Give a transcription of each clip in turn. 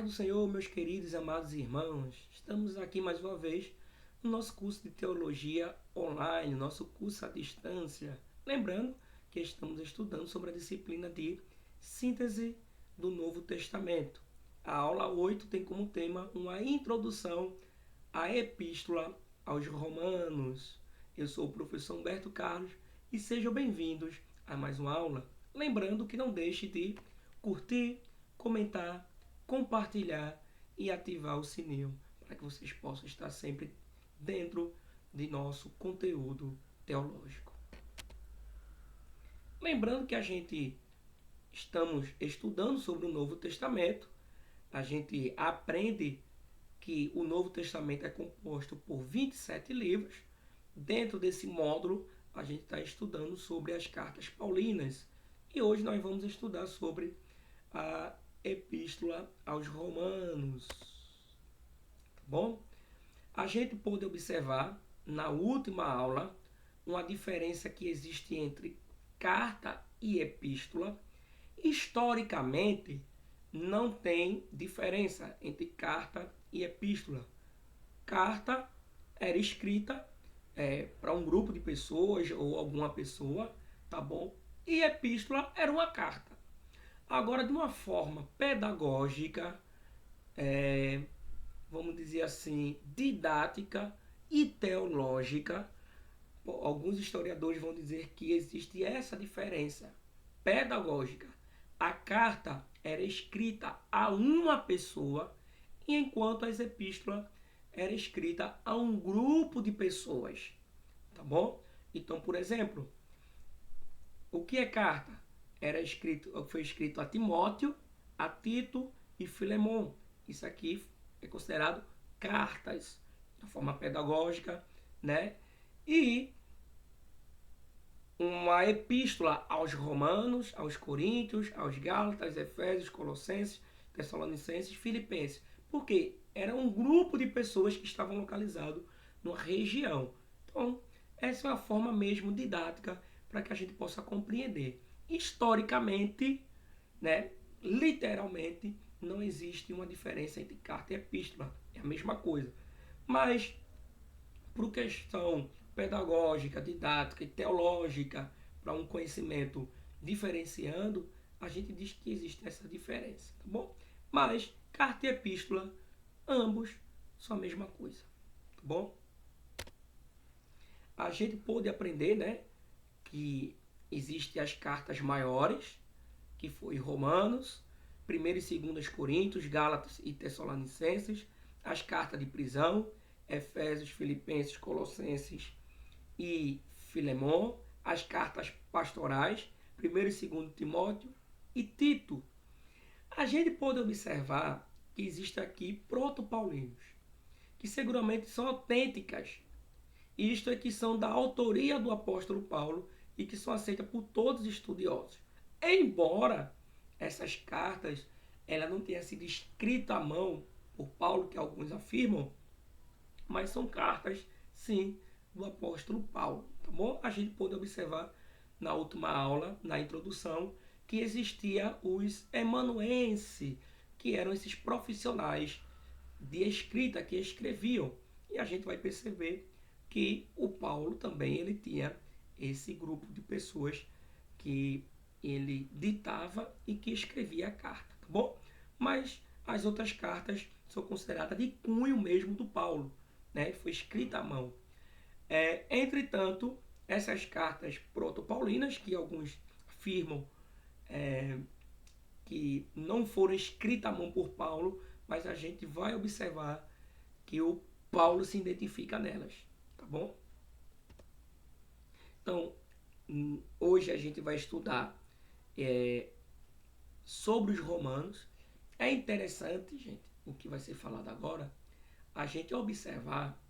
paz do Senhor, meus queridos e amados irmãos. Estamos aqui mais uma vez no nosso curso de teologia online, nosso curso à distância. Lembrando que estamos estudando sobre a disciplina de síntese do Novo Testamento. A aula 8 tem como tema uma introdução à Epístola aos Romanos. Eu sou o professor Humberto Carlos e sejam bem-vindos a mais uma aula. Lembrando que não deixe de curtir, comentar, compartilhar e ativar o sininho para que vocês possam estar sempre dentro de nosso conteúdo teológico. Lembrando que a gente estamos estudando sobre o Novo Testamento, a gente aprende que o Novo Testamento é composto por 27 livros. Dentro desse módulo, a gente está estudando sobre as cartas paulinas. E hoje nós vamos estudar sobre a Epístola aos Romanos. Tá bom? A gente pôde observar na última aula uma diferença que existe entre carta e epístola. Historicamente, não tem diferença entre carta e epístola. Carta era escrita para um grupo de pessoas ou alguma pessoa, tá bom? E epístola era uma carta. Agora, de uma forma pedagógica, vamos dizer assim, didática e teológica, alguns historiadores vão dizer que existe essa diferença pedagógica. A carta era escrita a uma pessoa, enquanto as epístolas era escrita a um grupo de pessoas, tá bom? Então, por exemplo, o que é carta? Foi escrito a Timóteo, a Tito e Filemon. Isso aqui é considerado cartas, de forma pedagógica, né? E uma epístola aos Romanos, aos Coríntios, aos Gálatas, Efésios, Colossenses, Tessalonicenses, Filipenses. Porque era um grupo de pessoas que estavam localizados numa região. Então, essa é uma forma mesmo didática para que a gente possa compreender. Historicamente, né, literalmente, não existe uma diferença entre carta e epístola. É a mesma coisa. Mas, por questão pedagógica, didática e teológica, para um conhecimento diferenciando, a gente diz que existe essa diferença, tá bom? Mas carta e epístola, ambos são a mesma coisa, tá bom? A gente pôde aprender, né, que existem as cartas maiores, que foi Romanos, 1 e 2 Coríntios, Gálatas e Tessalonicenses, as cartas de prisão, Efésios, Filipenses, Colossenses e Filemon, as cartas pastorais, 1 e 2 Timóteo e Tito. A gente pode observar que existem aqui proto-paulinos, que seguramente são autênticas, isto é, que são da autoria do apóstolo Paulo e que são aceitas por todos os estudiosos. Embora essas cartas ela não tenha sido escrita à mão por Paulo, que alguns afirmam, mas são cartas, sim, do apóstolo Paulo, tá bom? A gente pôde observar na última aula, na introdução, que existia os emanuenses, que eram esses profissionais de escrita que escreviam. E a gente vai perceber que o Paulo também ele tinha esse grupo de pessoas que ele ditava e que escrevia a carta, tá bom? Mas as outras cartas são consideradas de cunho mesmo do Paulo, né? Foi escrita à mão. Entretanto, essas cartas proto-paulinas, que alguns afirmam que não foram escritas à mão por Paulo, mas a gente vai observar que o Paulo se identifica nelas, tá bom? Então, hoje a gente vai estudar sobre os romanos. É interessante, gente, o que vai ser falado agora, a gente observar,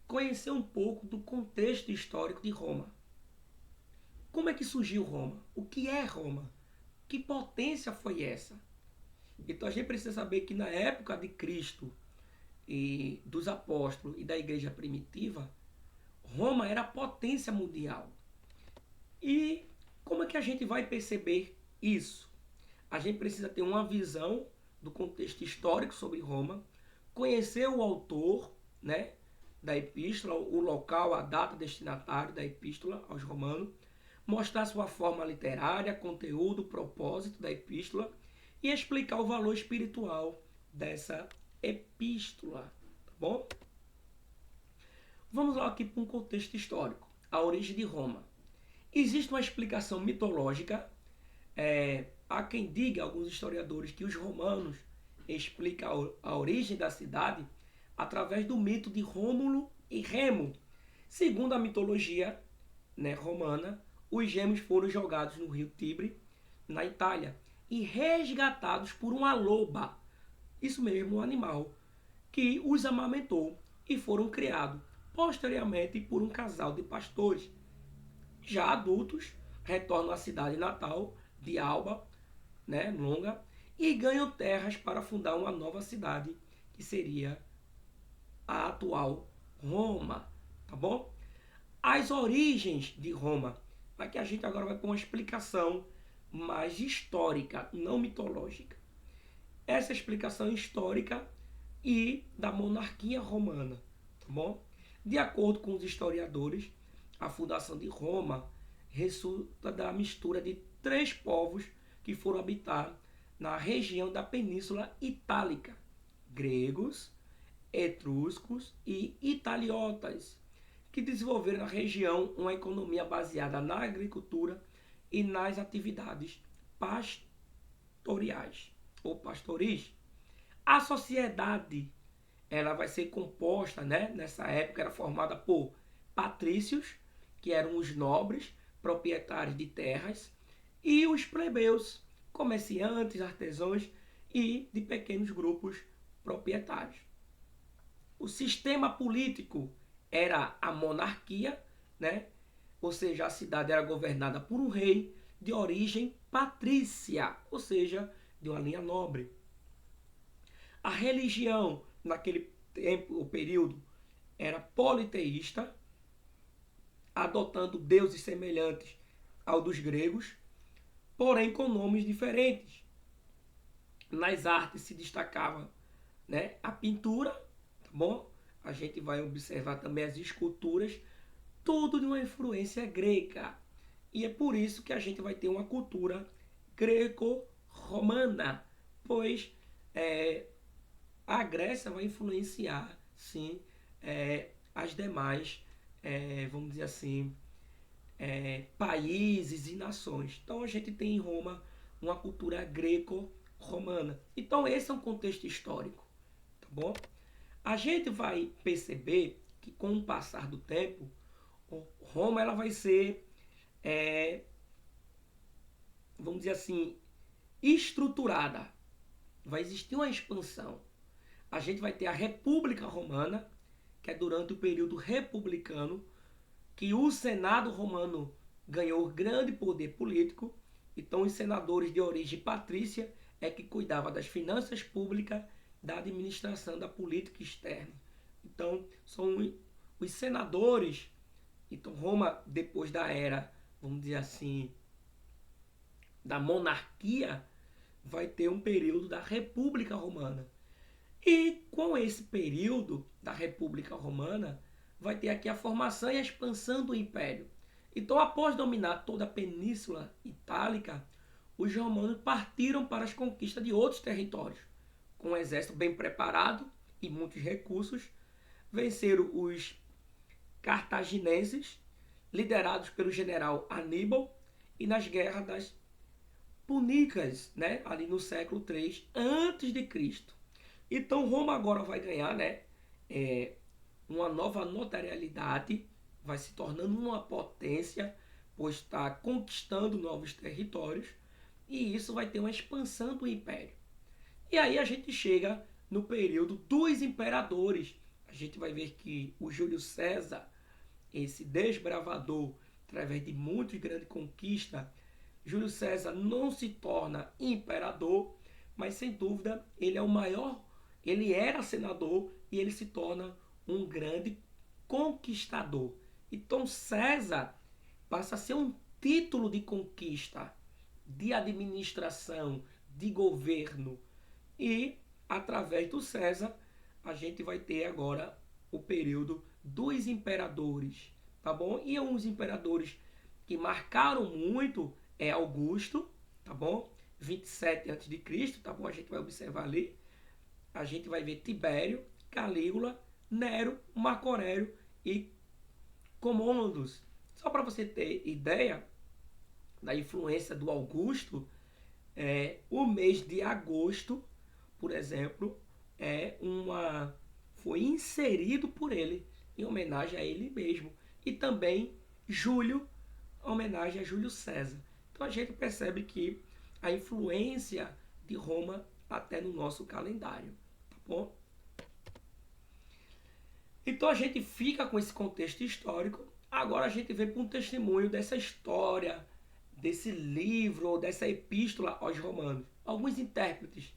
conhecer um pouco do contexto histórico de Roma. Como é que surgiu Roma? O que é Roma? Que potência foi essa? Então a gente precisa saber que na época de Cristo e dos apóstolos e da igreja primitiva, Roma era a potência mundial. E como é que a gente vai perceber isso? A gente precisa ter uma visão do contexto histórico sobre Roma, conhecer o autor, né, da epístola, o local, a data, destinatário da epístola aos romanos, mostrar sua forma literária, conteúdo, propósito da epístola e explicar o valor espiritual dessa epístola, tá bom? Vamos lá aqui para um contexto histórico, a origem de Roma. Existe uma explicação mitológica, há quem diga, alguns historiadores, que os romanos explicam a origem da cidade através do mito de Rômulo e Remo. Segundo a mitologia, né, romana, os gêmeos foram jogados no rio Tibre, na Itália, e resgatados por uma loba, isso mesmo, um animal, que os amamentou e foram criados posteriormente por um casal de pastores. Já adultos, retornam à cidade natal de Alba, né, Longa, e ganham terras para fundar uma nova cidade, que seria a atual Roma, tá bom? As origens de Roma, aqui a gente agora vai para uma explicação mais histórica, não mitológica. Essa explicação histórica e da monarquia romana, tá bom? De acordo com os historiadores, a fundação de Roma resulta da mistura de 3 povos que foram habitar na região da Península Itálica: gregos, etruscos e italiotas, que desenvolveram na região uma economia baseada na agricultura e nas atividades pastorais ou pastoris. A sociedade, ela vai ser composta, né, nessa época era formada por patrícios, que eram os nobres, proprietários de terras, e os plebeus, comerciantes, artesãos e de pequenos grupos proprietários. O sistema político era a monarquia, né? Ou seja, a cidade era governada por um rei de origem patrícia, ou seja, de uma linha nobre. A religião, naquele tempo, o período, era politeísta, adotando deuses semelhantes ao dos gregos, porém com nomes diferentes. Nas artes se destacava, né, a pintura, tá bom? A gente vai observar também as esculturas, tudo de uma influência grega. E é por isso que a gente vai ter uma cultura greco-romana, pois a Grécia vai influenciar, sim, as demais, vamos dizer assim, países e nações. Então a gente tem em Roma uma cultura greco-romana. Então esse é um contexto histórico, tá bom? A gente vai perceber que com o passar do tempo, Roma ela vai ser, vamos dizer assim, estruturada. Vai existir uma expansão. A gente vai ter a República Romana, que é durante o período republicano, que o Senado romano ganhou grande poder político. Então, os senadores de origem patrícia é que cuidavam das finanças públicas, da administração da política externa. Então, são os senadores. Então, Roma, depois da era, vamos dizer assim, da monarquia, vai ter um período da República Romana. E com esse período da República Romana, vai ter aqui a formação e a expansão do Império. Então, após dominar toda a Península Itálica, os romanos partiram para as conquistas de outros territórios. Com um exército bem preparado e muitos recursos, venceram os cartagineses, liderados pelo general Aníbal, e nas guerras das Púnicas, né, ali no século 3 antes de Cristo. Então Roma agora vai ganhar, né, uma nova notarialidade, vai se tornando uma potência, pois está conquistando novos territórios, e isso vai ter uma expansão do império. E aí a gente chega no período dos imperadores. A gente vai ver que o Júlio César, esse desbravador, através de muitas grandes conquistas, Júlio César não se torna imperador, mas sem dúvida ele é o maior, ele era senador e ele se torna um grande conquistador. Então César passa a ser um título de conquista, de administração, de governo. E através do César, a gente vai ter agora o período dos imperadores, tá bom? E uns imperadores que marcaram muito é Augusto, tá bom? 27 a.C., tá bom? A gente vai observar ali. A gente vai ver Tibério, Calígula, Nero, Marco Aurélio e Commodus. Só para você ter ideia da influência do Augusto, o mês de agosto, por exemplo, foi inserido por ele em homenagem a ele mesmo. E também julho, em homenagem a Júlio César. Então a gente percebe que a influência de Roma até no nosso calendário, tá bom? Então a gente fica com esse contexto histórico. Agora a gente vem para um testemunho dessa história, desse livro ou dessa epístola aos Romanos. Alguns intérpretes.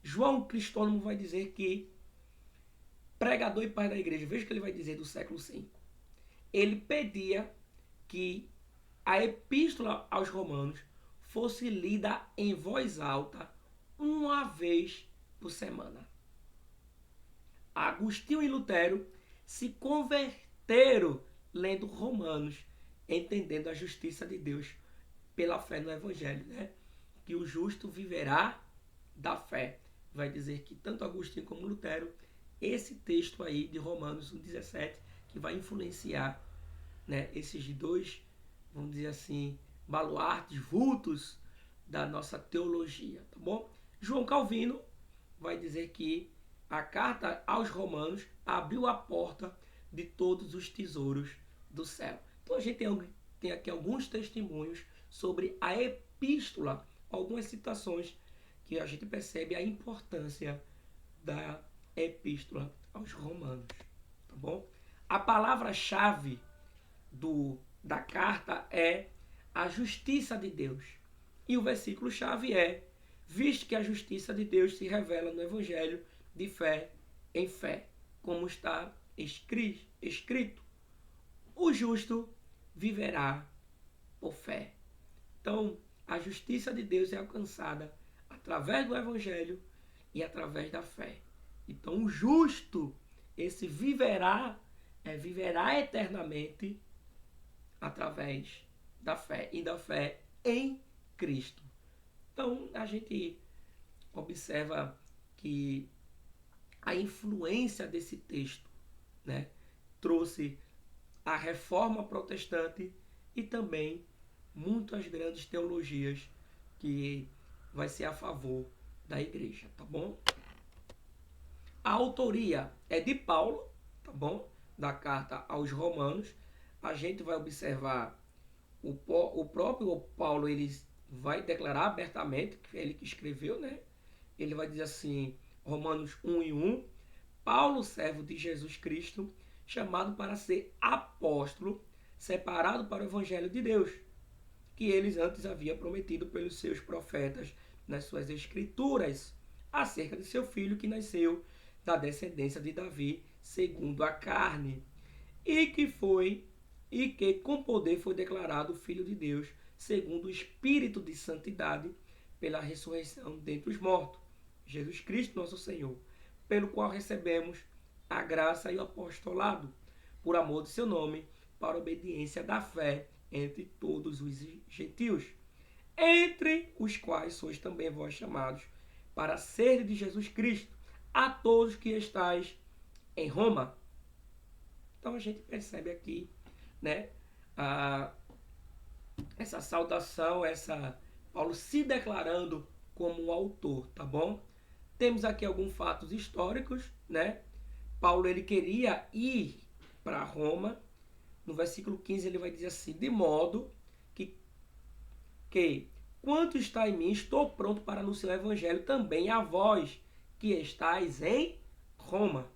João Cristóstomo vai dizer que pregador e pai da igreja, veja o que ele vai dizer do século V. Ele pedia que a epístola aos Romanos fosse lida em voz alta uma vez por semana. Agostinho e Lutero se converteram lendo Romanos, entendendo a justiça de Deus pela fé no Evangelho, né? Que o justo viverá da fé. Vai dizer que tanto Agostinho como Lutero, esse texto aí de Romanos 1,17, que vai influenciar, né, esses dois, vamos dizer assim, baluartes, vultos da nossa teologia, tá bom? João Calvino vai dizer que a carta aos Romanos abriu a porta de todos os tesouros do céu. Então a gente tem aqui alguns testemunhos sobre a epístola, algumas citações que a gente percebe a importância da epístola aos Romanos, tá bom? A palavra-chave da carta é a justiça de Deus. E o versículo-chave é: visto que a justiça de Deus se revela no Evangelho de fé em fé, como está escrito, o justo viverá por fé. Então, a justiça de Deus é alcançada através do Evangelho e através da fé. Então, o justo, esse viverá eternamente através da fé e da fé em Cristo. Então, a gente observa que a influência desse texto, né, trouxe a reforma protestante e também muitas grandes teologias que vai ser a favor da igreja, tá bom? A autoria é de Paulo, tá bom? Da carta aos Romanos. A gente vai observar o próprio Paulo, ele vai declarar abertamente, que é ele que escreveu, né? Ele vai dizer assim, Romanos 1:1, Paulo, servo de Jesus Cristo, chamado para ser apóstolo, separado para o evangelho de Deus, que eles antes haviam prometido pelos seus profetas nas suas escrituras, acerca de seu filho que nasceu da descendência de Davi, segundo a carne, e que com poder foi declarado filho de Deus, segundo o Espírito de santidade, pela ressurreição dentre os mortos, Jesus Cristo nosso Senhor, pelo qual recebemos a graça e o apostolado, por amor de seu nome, para a obediência da fé entre todos os gentios, entre os quais sois também vós chamados, para ser de Jesus Cristo, a todos que estáis em Roma. Então a gente percebe aqui, né, essa saudação, Paulo se declarando como autor, tá bom? Temos aqui alguns fatos históricos, né? Paulo, ele queria ir para Roma. No versículo 15 ele vai dizer assim: de modo que quanto está em mim, estou pronto para anunciar o evangelho também a vós que estáis em Roma.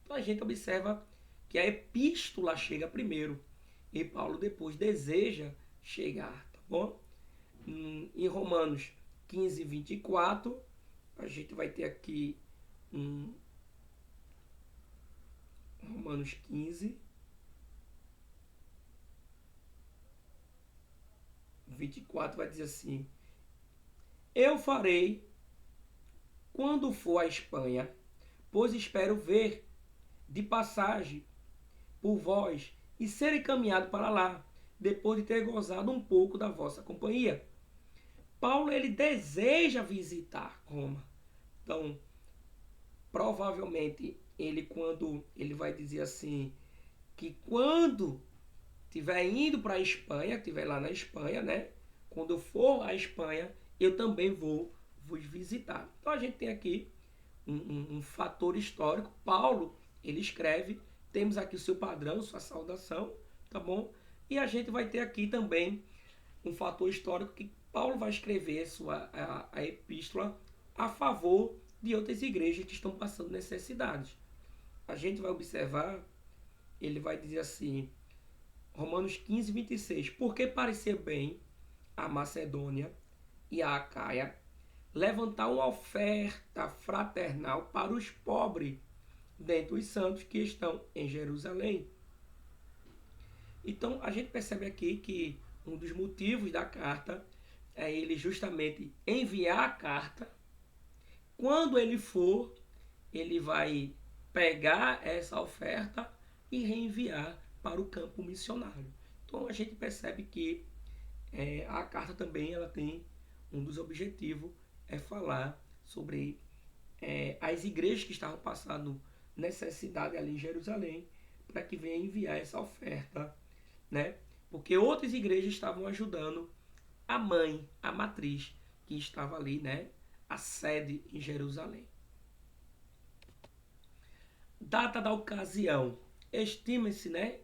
Então a gente observa que a epístola chega primeiro e Paulo depois deseja chegar, tá bom? Em Romanos 15:24, a gente vai ter aqui Romanos 15:24 vai dizer assim: eu farei quando for à Espanha, pois espero ver de passagem por vós e ser encaminhado para lá, depois de ter gozado um pouco da vossa companhia. Paulo, ele deseja visitar Roma. Então, provavelmente, quando ele vai dizer assim, que quando estiver indo para a Espanha, estiver lá na Espanha, né? Quando eu for à Espanha, eu também vou vos visitar. Então a gente tem aqui um fator histórico. Paulo, ele escreve, temos aqui o seu padrão, sua saudação, tá bom? E a gente vai ter aqui também um fator histórico que Paulo vai escrever a epístola a favor de outras igrejas que estão passando necessidades. A gente vai observar, ele vai dizer assim, Romanos 15, 26, porque parecia bem a Macedônia e a Acaia levantar uma oferta fraternal para os pobres dentre os santos que estão em Jerusalém. Então a gente percebe aqui que um dos motivos da carta é ele justamente enviar a carta. Quando ele for, ele vai pegar essa oferta e reenviar para o campo missionário. Então a gente percebe que a carta também ela tem um dos objetivos é falar sobre as igrejas que estavam passando necessidade ali em Jerusalém para que venha enviar essa oferta, né? Porque outras igrejas estavam ajudando a mãe, a matriz que estava ali, né? A sede em Jerusalém. Data da ocasião. Estima-se, né,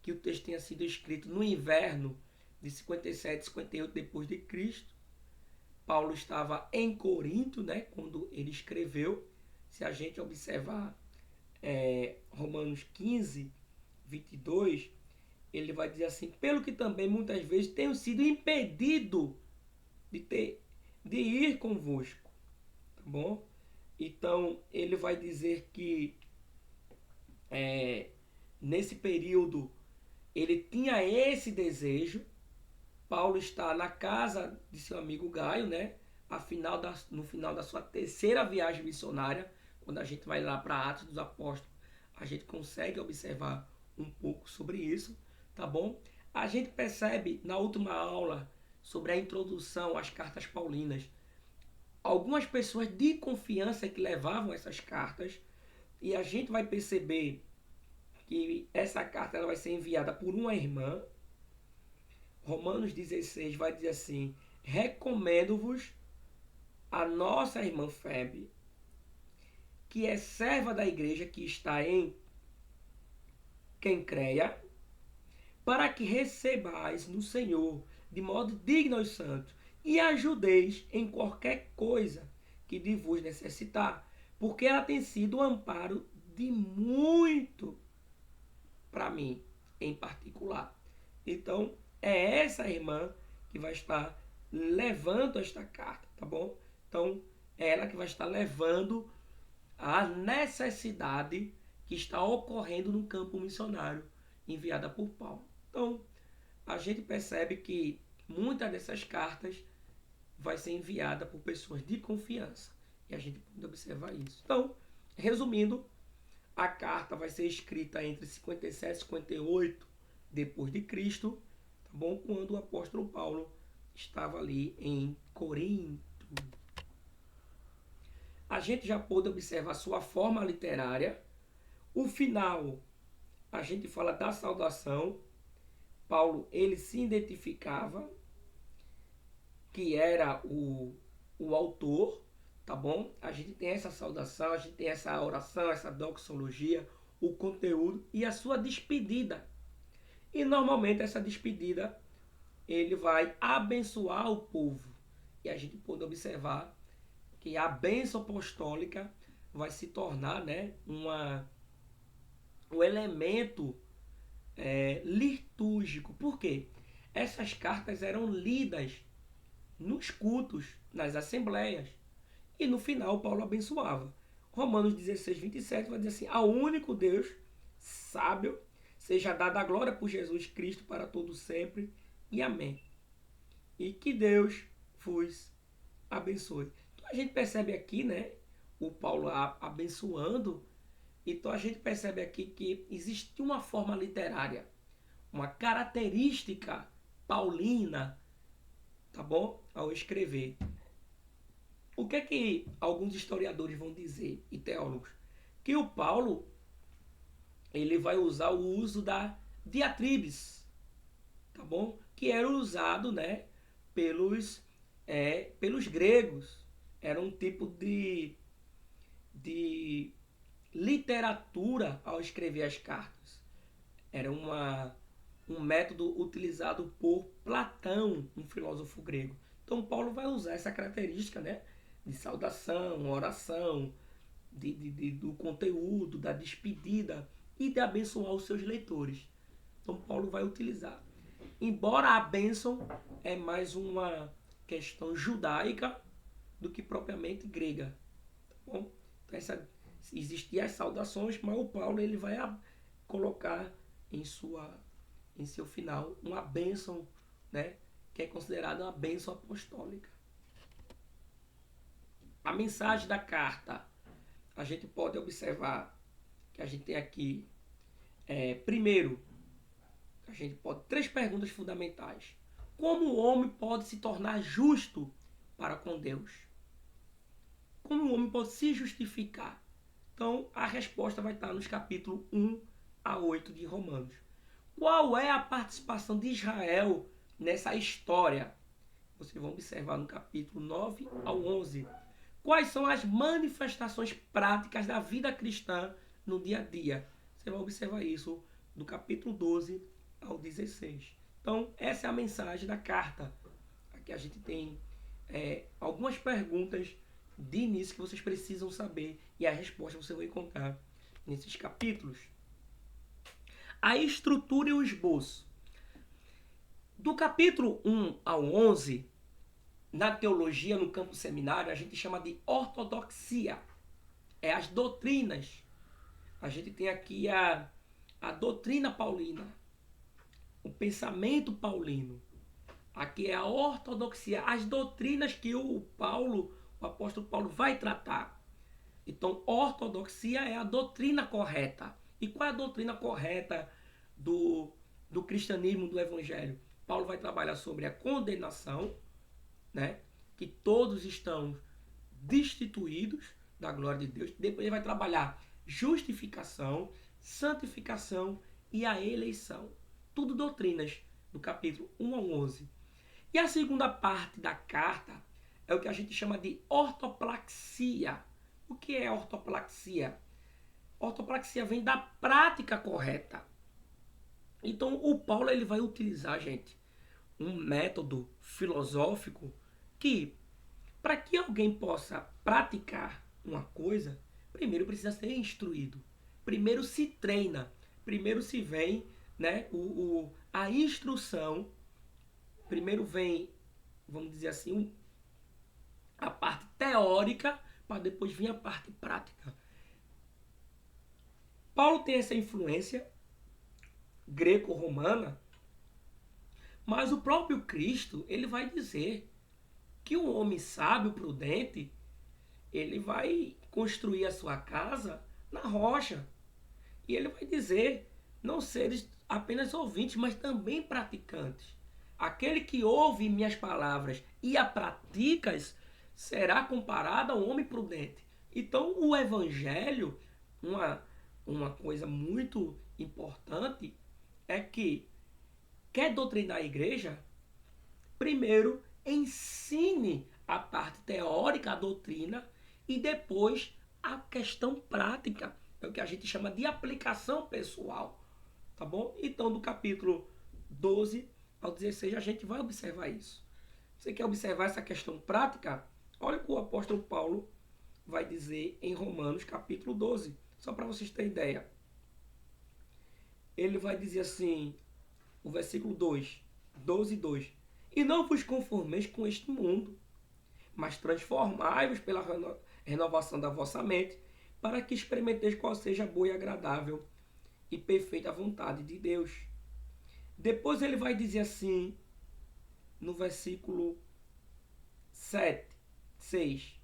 que o texto tenha sido escrito no inverno de 57, 58 depois de Cristo. Paulo estava em Corinto, né, quando ele escreveu. Se a gente observar Romanos 15, 22, ele vai dizer assim, pelo que também muitas vezes tenho sido impedido de ir convosco, tá bom? Então, ele vai dizer que nesse período ele tinha esse desejo. Paulo está na casa de seu amigo Gaio, né? No final da sua terceira viagem missionária, quando a gente vai lá para Atos dos Apóstolos, a gente consegue observar um pouco sobre isso, tá bom? A gente percebe na última aula sobre a introdução às cartas paulinas, algumas pessoas de confiança que levavam essas cartas, e a gente vai perceber que essa carta ela vai ser enviada por uma irmã. Romanos 16 vai dizer assim, recomendo-vos a nossa irmã Febe, que é serva da igreja que está em Quencreia, para que recebais no Senhor de modo digno aos santos e ajudeis em qualquer coisa que de vos necessitar, porque ela tem sido um amparo de muito para mim, em particular. Então, é essa irmã que vai estar levando esta carta, tá bom? Então, é ela que vai estar levando a necessidade que está ocorrendo no campo missionário enviada por Paulo. Então, a gente percebe que muitas dessas cartas vai ser enviada por pessoas de confiança. E a gente pode observar isso. Então, resumindo, a carta vai ser escrita entre 57 e 58 depois de Cristo, tá bom? Quando o apóstolo Paulo estava ali em Corinto. A gente já pôde observar sua forma literária. O final, a gente fala da saudação. Paulo, ele se identificava que era o autor, tá bom? A gente tem essa saudação, a gente tem essa oração, essa doxologia, o conteúdo e a sua despedida. E normalmente essa despedida ele vai abençoar o povo. E a gente pode observar que a bênção apostólica vai se tornar, né, um elemento litúrgico. Por quê? Essas cartas eram lidas nos cultos, nas assembleias. E no final Paulo abençoava. Romanos 16, 27 vai dizer assim, ao único Deus sábio seja dada a glória por Jesus Cristo para todo sempre. E amém. E que Deus vos abençoe. Então a gente percebe aqui, né, o Paulo abençoando. Então a gente percebe aqui que existe uma forma literária, uma característica paulina, tá bom? Ao escrever. O que é que alguns historiadores vão dizer e teólogos? Que o Paulo ele vai usar o uso da diatribes, tá bom? Que era usado, né, pelos gregos. Era um tipo de literatura ao escrever as cartas. Era um método utilizado por Platão, um filósofo grego. Então Paulo vai usar essa característica, né, de saudação, oração, do conteúdo, da despedida e de abençoar os seus leitores. Então Paulo vai utilizar. Embora a bênção é mais uma questão judaica do que propriamente grega. Tá bom? Então, existiam as saudações, mas o Paulo ele vai colocar em seu final uma bênção, né, que é considerada uma bênção apostólica. A mensagem da carta, a gente pode observar que a gente tem aqui, primeiro, a gente pode três perguntas fundamentais. Como o homem pode se tornar justo para com Deus? Como o homem pode se justificar? Então, a resposta vai estar nos capítulos 1 a 8 de Romanos. Qual é a participação de Israel nessa história? Vocês vão observar no capítulo 9 ao 11. Quais são as manifestações práticas da vida cristã no dia a dia? Você vai observar isso do capítulo 12 ao 16. Então, essa é a mensagem da carta. Aqui a gente tem algumas perguntas de início que vocês precisam saber e a resposta você vai encontrar nesses capítulos. A estrutura e o esboço. Do capítulo 1 ao 11, na teologia, no campo seminário, a gente chama de ortodoxia. É as doutrinas. A gente tem aqui a doutrina paulina, o pensamento paulino. Aqui é a ortodoxia, as doutrinas que o apóstolo Paulo vai tratar. Então, ortodoxia é a doutrina correta. E qual é a doutrina correta do cristianismo, do evangelho? Paulo vai trabalhar sobre a condenação, né? Que todos estão destituídos da glória de Deus. Depois ele vai trabalhar justificação, santificação e a eleição. Tudo doutrinas do capítulo 1 ao 11. E a segunda parte da carta é o que a gente chama de ortopraxia. O que é ortopraxia? Ortopraxia vem da prática correta. Então o Paulo ele vai utilizar, gente, um método filosófico que, para que alguém possa praticar uma coisa, primeiro precisa ser instruído. Primeiro se treina. Primeiro se vem, né, a instrução. Primeiro vem, vamos dizer assim, a parte teórica, para depois vir a parte prática. Paulo tem essa influência greco-romana, mas o próprio Cristo, ele vai dizer que o homem sábio, prudente, ele vai construir a sua casa na rocha. E ele vai dizer, não seres apenas ouvintes, mas também praticantes. Aquele que ouve minhas palavras e a praticas será comparado ao homem prudente. Então, o evangelho, uma coisa muito importante é que quer doutrinar a igreja, primeiro ensine a parte teórica, a doutrina, e depois a questão prática, é o que a gente chama de aplicação pessoal. Tá bom? Então, do capítulo 12 ao 16, a gente vai observar isso. Você quer observar essa questão prática? Olha o que o apóstolo Paulo vai dizer em Romanos, capítulo 12. Só para vocês terem ideia. Ele vai dizer assim, o versículo 2, 12 e 2. E não vos conformeis com este mundo, mas transformai-vos pela renovação da vossa mente, para que experimenteis qual seja a boa e agradável e perfeita vontade de Deus. Depois ele vai dizer assim, no versículo 7, 6.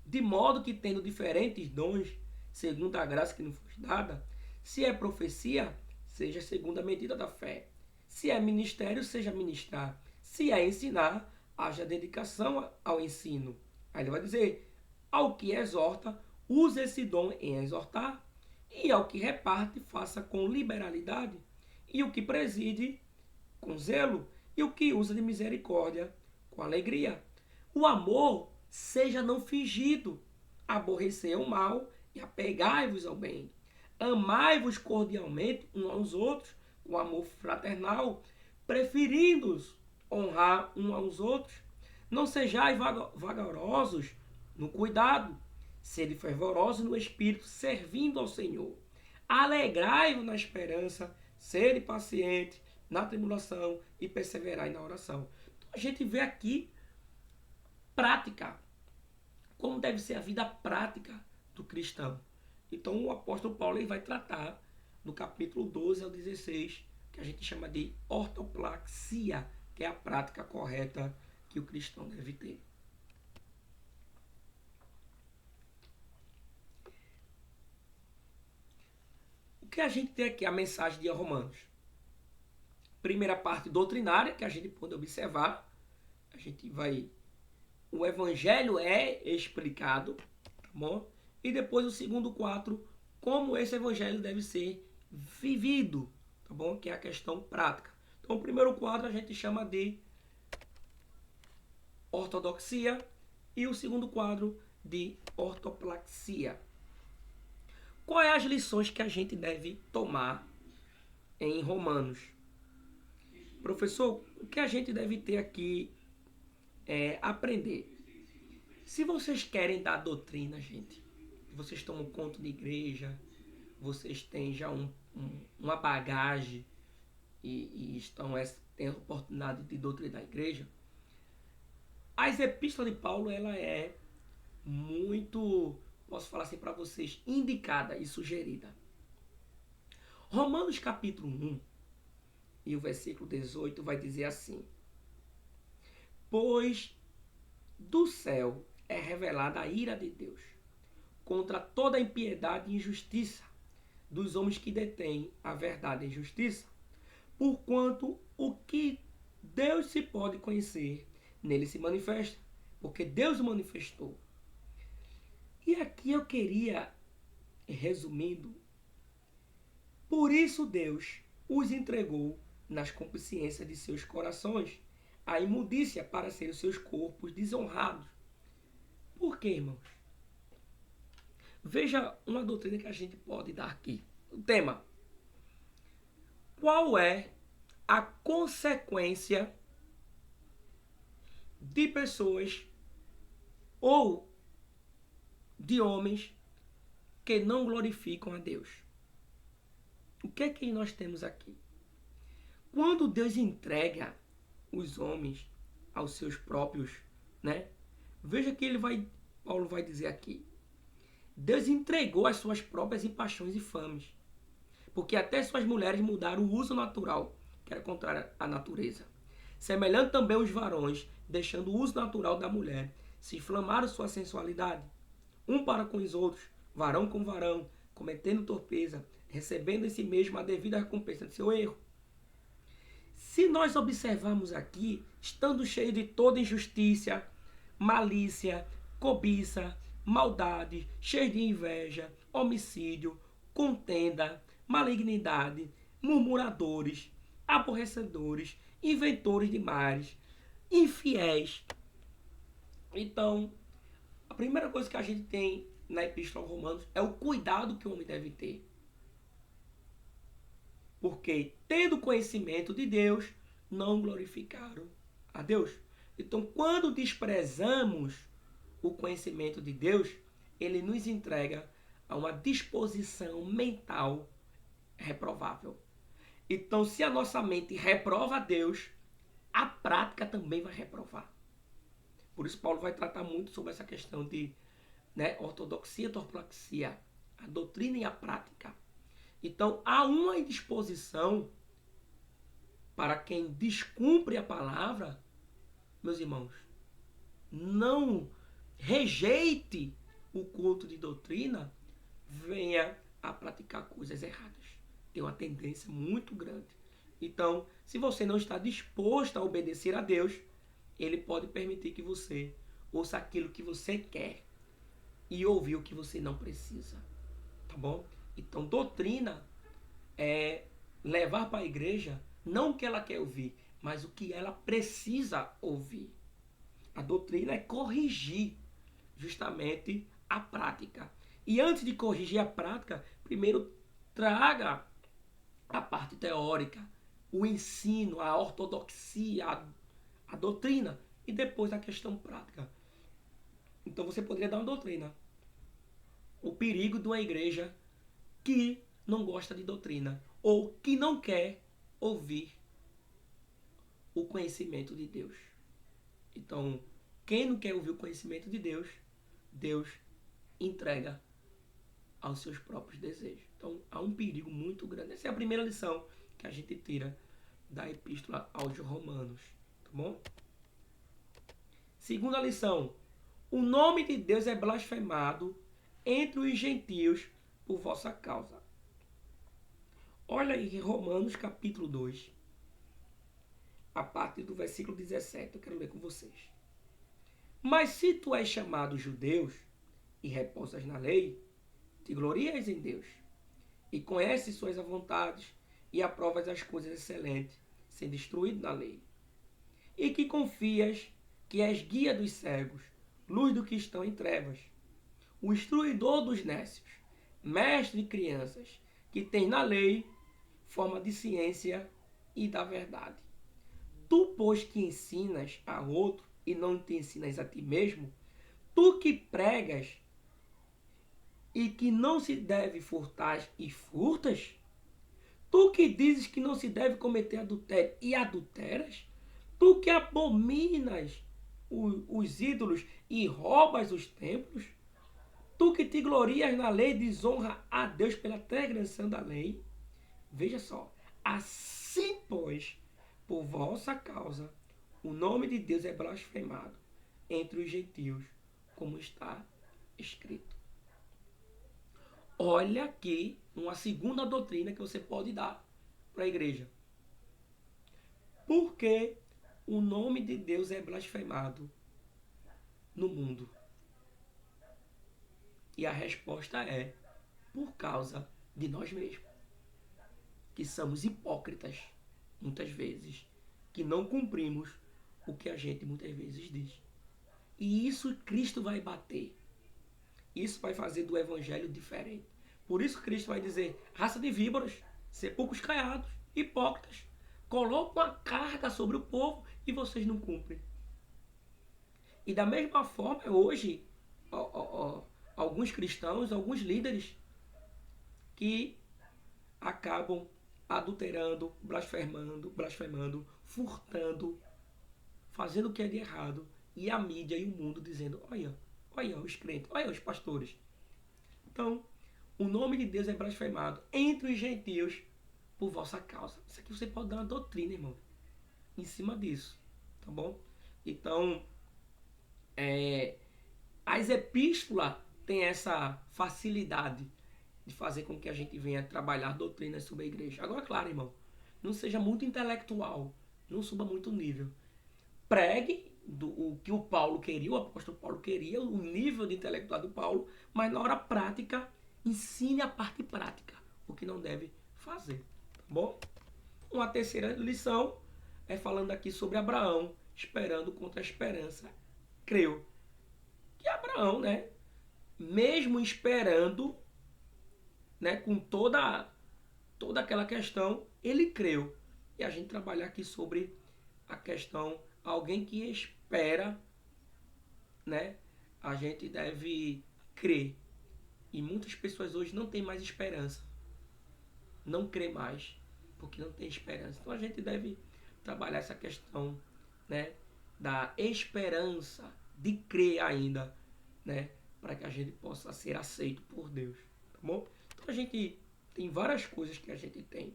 De modo que, tendo diferentes dons, segundo a graça que nos foi dada, se é profecia, seja segundo a medida da fé. Se é ministério, seja ministrar. Se é ensinar, haja dedicação ao ensino. Aí ele vai dizer, ao que exorta, use esse dom em exortar, e ao que reparte, faça com liberalidade, e o que preside, com zelo, e o que usa de misericórdia, com alegria. O amor seja não fingido, aborrecer o mal e apegai-vos ao bem. Amai-vos cordialmente uns aos outros, com amor fraternal, preferindo-os honrar uns aos outros. Não sejais vagarosos no cuidado, sede fervorosos no espírito, servindo ao Senhor. Alegrai-vos na esperança, sede paciente na tribulação e perseverai na oração. Então, a gente vê aqui prática, como deve ser a vida prática do cristão. Então o apóstolo Paulo ele vai tratar do capítulo 12 ao 16, que a gente chama de ortoplaxia, que é a prática correta que o cristão deve ter. O que a gente tem aqui, a mensagem de Romanos? Primeira parte doutrinária, que a gente pode observar. A gente vai... O evangelho é explicado, tá bom? E depois o segundo quadro, como esse evangelho deve ser vivido, tá bom? Que é a questão prática. Então, o primeiro quadro a gente chama de ortodoxia e o segundo quadro de ortoplaxia. Quais as lições que a gente deve tomar em Romanos? Professor, o que a gente deve ter aqui é aprender? Se vocês querem dar doutrina, gente, vocês tomam conta de igreja, vocês têm já uma bagagem e têm a oportunidade de doutrinar a igreja, as epístolas de Paulo, ela é muito, posso falar assim para vocês, indicada e sugerida. Romanos capítulo 1 e o versículo 18 vai dizer assim: pois do céu é revelada a ira de Deus contra toda a impiedade e injustiça dos homens que detêm a verdade e a justiça, porquanto o que Deus se pode conhecer, nele se manifesta, porque Deus o manifestou. E aqui eu queria, resumindo, por isso Deus os entregou nas consciências de seus corações, a imundícia para serem os seus corpos desonrados. Por quê, irmãos? Veja uma doutrina que a gente pode dar aqui. O tema: qual é a consequência de pessoas ou de homens que não glorificam a Deus? O que é que nós temos aqui? Quando Deus entrega os homens aos seus próprios, né? Veja que Paulo vai dizer aqui: Deus entregou as suas próprias paixões e fames, porque até suas mulheres mudaram o uso natural, que era contrário à natureza. Semelhante também os varões, deixando o uso natural da mulher, se inflamaram sua sensualidade, um para com os outros, varão com varão, cometendo torpeza, recebendo em si mesmo a devida recompensa de seu erro. Se nós observarmos aqui, estando cheio de toda injustiça, malícia, cobiça, maldade, cheio de inveja, homicídio, contenda, malignidade, murmuradores, aborrecedores, inventores de males, infiéis. Então, a primeira coisa que a gente tem na Epístola aos Romanos é o cuidado que o homem deve ter. Porque, tendo conhecimento de Deus, não glorificaram a Deus. Então, quando desprezamos o conhecimento de Deus, ele nos entrega a uma disposição mental reprovável. Então, se a nossa mente reprova a Deus, a prática também vai reprovar. Por isso, Paulo vai tratar muito sobre essa questão de ortodoxia e ortoplaxia, a doutrina e a prática. Então, há uma indisposição para quem descumpre a palavra, meus irmãos, não rejeite o culto de doutrina, venha a praticar coisas erradas. Tem uma tendência muito grande. Então, se você não está disposto a obedecer a Deus, Ele pode permitir que você ouça aquilo que você quer e ouvir o que você não precisa. Tá bom? Então, doutrina é levar para a igreja não o que ela quer ouvir, mas o que ela precisa ouvir. A doutrina é corrigir justamente a prática. E antes de corrigir a prática, primeiro traga a parte teórica, o ensino, a ortodoxia, a doutrina, e depois a questão prática. Então você poderia dar uma doutrina. O perigo de uma igreja que não gosta de doutrina ou que não quer ouvir o conhecimento de Deus. Então, quem não quer ouvir o conhecimento de Deus, Deus entrega aos seus próprios desejos. Então, há um perigo muito grande. Essa é a primeira lição que a gente tira da Epístola aos Romanos. Tá bom? Segunda lição. O nome de Deus é blasfemado entre os gentios por vossa causa. Olha aí Romanos capítulo 2, a partir do versículo 17. Eu quero ler com vocês. Mas se tu és chamado judeus e repousas na lei, te glorias em Deus, e conheces suas vontades, e aprovas as coisas excelentes, sendo instruído na lei. E que confias que és guia dos cegos, luz do que estão em trevas, o instruidor dos nécios, mestre de crianças, que tem na lei forma de ciência e da verdade. Tu, pois, que ensinas a outro e não te ensinas a ti mesmo, tu que pregas e que não se deve furtar e furtas, tu que dizes que não se deve cometer adultério e adulteras, tu que abominas os ídolos e roubas os templos, tu que te glorias na lei, desonra a Deus pela transgressão da lei. Veja só, assim, pois, por vossa causa, o nome de Deus é blasfemado entre os gentios, como está escrito. Olha aqui uma segunda doutrina que você pode dar para a igreja. Por que o nome de Deus é blasfemado no mundo? E a resposta é por causa de nós mesmos, que somos hipócritas muitas vezes, que não cumprimos o que a gente muitas vezes diz. E isso Cristo vai bater. Isso vai fazer do evangelho diferente. Por isso Cristo vai dizer, raça de víboras, sepulcros caiados, hipócritas, colocam a carga sobre o povo e vocês não cumprem. E da mesma forma, hoje, alguns cristãos, alguns líderes que acabam adulterando, blasfemando, furtando, fazendo o que é de errado, e a mídia e o mundo dizendo, olha os crentes, olha os pastores. Então, o nome de Deus é blasfemado entre os gentios por vossa causa. Isso aqui você pode dar uma doutrina, irmão, em cima disso, tá bom? Então, as epístolas têm essa facilidade de fazer com que a gente venha trabalhar doutrinas sobre a igreja. Agora, claro, irmão, não seja muito intelectual, não suba muito o nível. Pregue o que o Paulo queria, o apóstolo Paulo queria, o nível de intelectual do Paulo, mas na hora prática, ensine a parte prática, o que não deve fazer. Tá bom? Uma terceira lição é falando aqui sobre Abraão, esperando contra a esperança. Creu. Que Abraão, né? Mesmo esperando, né, com toda aquela questão, ele creu. E a gente trabalhar aqui sobre a questão, alguém que espera, né, a gente deve crer. E muitas pessoas hoje não têm mais esperança. Não crê mais, porque não tem esperança. Então a gente deve trabalhar essa questão, né, da esperança, de crer ainda, né, para que a gente possa ser aceito por Deus. Tá bom? Então a gente tem várias coisas que a gente tem.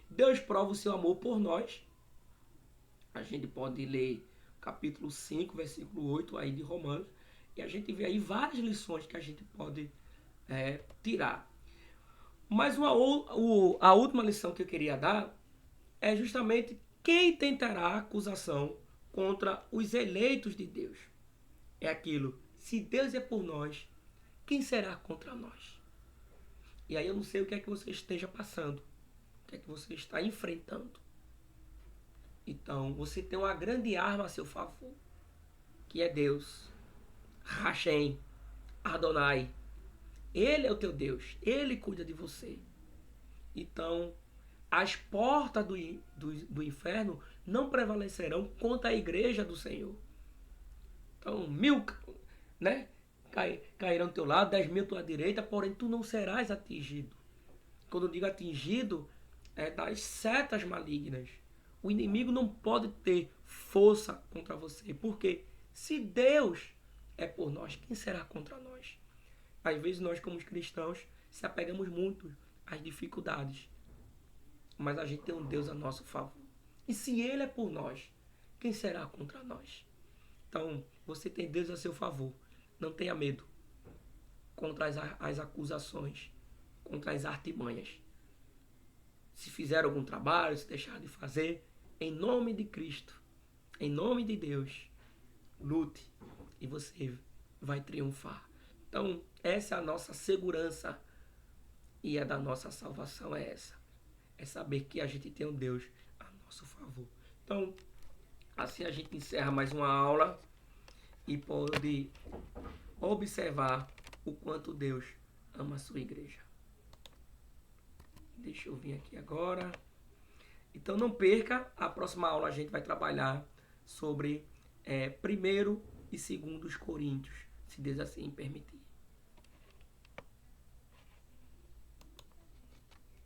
Deus prova o seu amor por nós. A gente pode ler capítulo 5, versículo 8 aí de Romanos. E a gente vê aí várias lições que a gente pode tirar. Mas a última lição que eu queria dar é justamente quem tentará acusação contra os eleitos de Deus. É aquilo, se Deus é por nós, quem será contra nós? E aí eu não sei o que é que você esteja passando, o que é que você está enfrentando. Então, você tem uma grande arma a seu favor, que é Deus. Hashem, Adonai. Ele é o teu Deus, Ele cuida de você. Então, as portas do inferno não prevalecerão contra a igreja do Senhor. Então, 1000, né, cairão ao teu lado, 10.000 à tua direita, porém tu não serás atingido. Quando eu digo atingido, é das setas malignas. O inimigo não pode ter força contra você, porque se Deus é por nós, quem será contra nós? Às vezes nós, como cristãos, se apegamos muito às dificuldades, mas a gente tem um Deus a nosso favor. E se Ele é por nós, quem será contra nós? Então, você tem Deus a seu favor. Não tenha medo contra as acusações, contra as artimanhas. Se fizer algum trabalho, se deixar de fazer, em nome de Cristo, em nome de Deus, lute e você vai triunfar. Então, essa é a nossa segurança e a da nossa salvação é essa. É saber que a gente tem um Deus a nosso favor. Então, assim a gente encerra mais uma aula e pode observar o quanto Deus ama a sua igreja. Deixa eu vir aqui agora. Então não perca, a próxima aula a gente vai trabalhar sobre 1º e 2 Coríntios, se Deus assim permitir.